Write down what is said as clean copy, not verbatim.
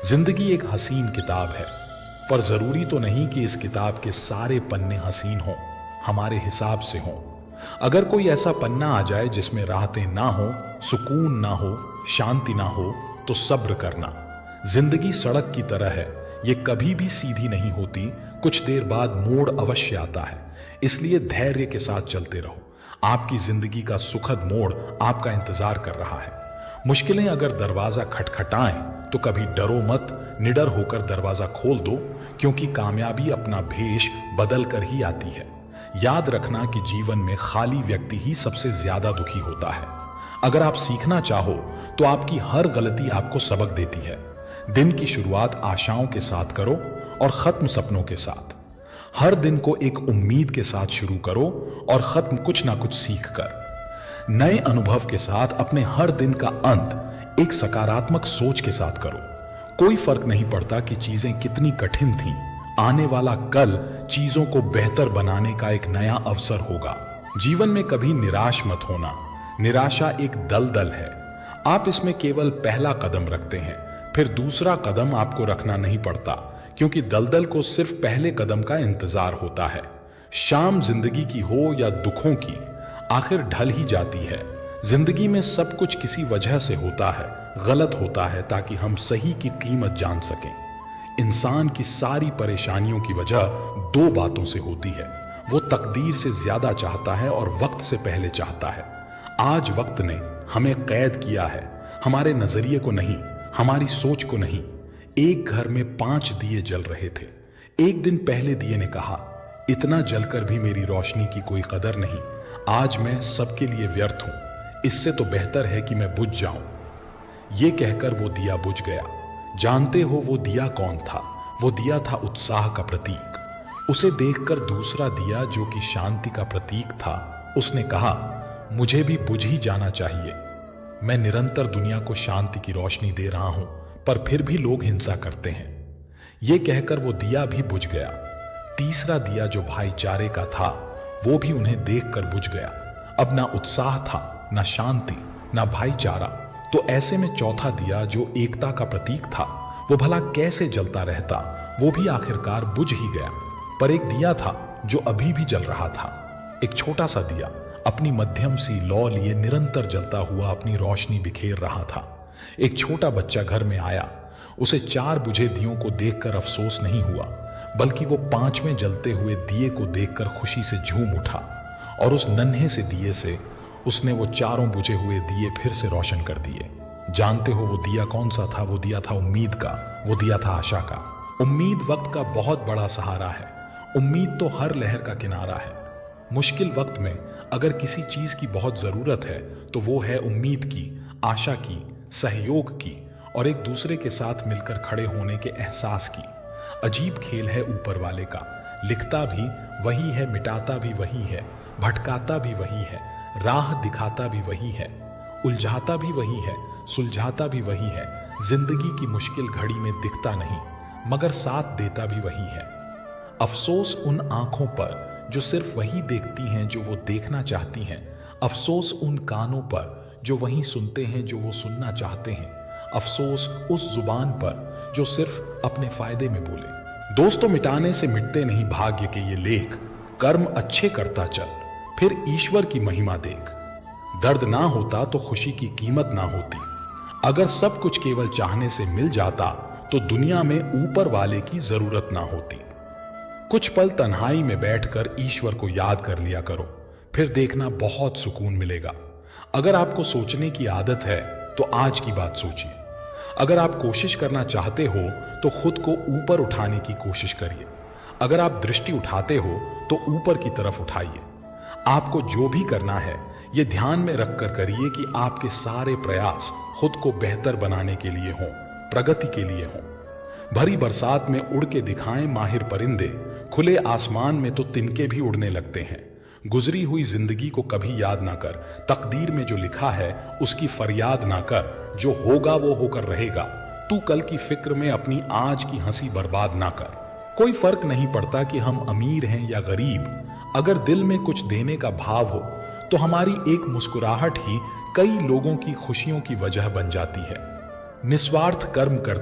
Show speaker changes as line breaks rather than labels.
जिंदगी एक हसीन किताब है, पर जरूरी तो नहीं कि इस किताब के सारे पन्ने हसीन हों, हमारे हिसाब से हों। अगर कोई ऐसा पन्ना आ जाए जिसमें राहतें ना हो, सुकून ना हो, शांति ना हो, तो सब्र करना। जिंदगी सड़क की तरह है, ये कभी भी सीधी नहीं होती, कुछ देर बाद मोड़ अवश्य आता है। इसलिए धैर्य के साथ चलते रहो, आपकी जिंदगी का सुखद मोड़ आपका इंतजार कर रहा है। मुश्किलें अगर दरवाजा खटखटाएं तो कभी डरो मत, निडर होकर दरवाजा खोल दो, क्योंकि कामयाबी अपना भेष बदल कर ही आती है। याद रखना कि जीवन में खाली व्यक्ति ही सबसे ज्यादा दुखी होता है। अगर आप सीखना चाहो तो आपकी हर गलती आपको सबक देती है। दिन की शुरुआत आशाओं के साथ करो और खत्म सपनों के साथ। हर दिन को एक उम्मीद के साथ शुरू करो और खत्म कुछ ना कुछ सीख कर। नए अनुभव के साथ अपने हर दिन का अंत एक सकारात्मक सोच के साथ करो। कोई फर्क नहीं पड़ता कि चीजें कितनी कठिन थीं, आने वाला कल चीजों को बेहतर बनाने का एक नया अवसर होगा। जीवन में कभी निराश मत होना, निराशा एक दलदल है। आप इसमें केवल पहला कदम रखते हैं, फिर दूसरा कदम आपको रखना नहीं पड़ता, क्योंकि दलदल को सिर्फ पहले कदम का इंतजार होता है। शाम जिंदगी की हो या दुखों की, आखिर ढल ही जाती है। जिंदगी में सब कुछ किसी वजह से होता है, गलत होता है, ताकि हम सही की कीमत जान सकें। इंसान की सारी परेशानियों की वजह दो बातों से होती है, वो तकदीर से ज्यादा चाहता है और वक्त से पहले चाहता है। आज वक्त ने हमें कैद किया है, हमारे नजरिए को नहीं, हमारी सोच को नहीं। एक घर में 5 दिए जल रहे थे। एक दिन पहले दिए ने कहा, इतना जलकर भी मेरी रोशनी की कोई कदर नहीं, आज मैं सबके लिए व्यर्थ हूं, इससे तो बेहतर है कि मैं बुझ जाऊं। ये कहकर वो दिया बुझ गया। जानते हो वो दिया कौन था? वो दिया था उत्साह का प्रतीक। उसे देखकर दूसरा दिया, जो कि शांति का प्रतीक था, उसने कहा, मुझे भी बुझ ही जाना चाहिए। मैं निरंतर दुनिया को शांति की रोशनी दे रहा हूं, पर फिर भी लोग हिंसा करते हैं। ये कहकर वो दिया भी बुझ गया। तीसरा दिया, जो भाईचारे का था, वो भी उन्हें देखकर बुझ गया। अब ना उत्साह था, ना शांति, ना भाईचारा। तो ऐसे में चौथा दिया, जो एकता का प्रतीक था, वो भला कैसे जलता रहता? वो भी आखिरकार बुझ ही गया। पर एक दिया था जो अभी भी जल रहा था। एक छोटा सा दिया अपनी मध्यम सी लौ लिए निरंतर जलता हुआ अपनी रोशनी बिखेर रहा था। एक छोटा बच्चा घर में आया। उसे 4 बुझे दियों को देखकर अफसोस नहीं हुआ, बल्कि वो 5वें जलते हुए दिए को देखकर खुशी से झूम उठा, और उस नन्हे से दिए से उसने वो 4 बुझे हुए दिए फिर से रोशन कर दिए। जानते हो वो दिया कौन सा था? वो दिया था उम्मीद का, वो दिया था आशा का। उम्मीद वक्त का बहुत बड़ा सहारा है। उम्मीद तो हर लहर का किनारा है। मुश्किल वक्त में अगर किसी चीज की बहुत जरूरत है तो वो है उम्मीद की, आशा की, सहयोग की और एक दूसरे के साथ मिलकर खड़े होने के एहसास की। अजीब खेल है ऊपर वाले का, लिखता भी वही है, मिटाता भी वही है, भटकाता भी वही है, राह दिखाता भी वही है, उलझाता भी वही है, सुलझाता भी वही है। जिंदगी की मुश्किल घड़ी में दिखता नहीं, मगर साथ देता भी वही है। अफसोस उन आंखों पर जो सिर्फ वही देखती हैं जो वो देखना चाहती हैं। अफसोस उन कानों पर जो वही सुनते हैं जो वो सुनना चाहते हैं। अफसोस उस जुबान पर जो सिर्फ अपने फायदे में बोले। दोस्तों, मिटाने से मिटते नहीं भाग्य के ये लेख। कर्म अच्छे करता चल, फिर ईश्वर की महिमा देख। दर्द ना होता तो खुशी की कीमत ना होती। अगर सब कुछ केवल चाहने से मिल जाता तो दुनिया में ऊपर वाले की जरूरत ना होती। कुछ पल तन्हाई में बैठकर ईश्वर को याद कर लिया करो, फिर देखना बहुत सुकून मिलेगा। अगर आपको सोचने की आदत है तो आज की बात सोचिए। अगर आप कोशिश करना चाहते हो तो खुद को ऊपर उठाने की कोशिश करिए। अगर आप दृष्टि उठाते हो तो ऊपर की तरफ उठाइए। आपको जो भी करना है ये ध्यान में रखकर करिए कि आपके सारे प्रयास खुद को बेहतर बनाने के लिए हों, प्रगति के लिए हों। भरी बरसात में उड़ के दिखाएं माहिर परिंदे, खुले आसमान में तो तिनके भी उड़ने लगते हैं। गुजरी हुई जिंदगी को कभी याद ना कर, तकदीर में जो लिखा है उसकी फरियाद ना कर। जो होगा वो होकर रहेगा। तू कल की फिक्र में अपनी आज की हंसी बर्बाद ना कर। कोई फर्क नहीं पड़ता कि हम अमीर हैं या गरीब। अगर दिल में कुछ देने का भाव हो तो हमारी एक मुस्कुराहट ही कई लोगों की खुशियों की वजह बन जाती है। निस्वार्थ कर्म करते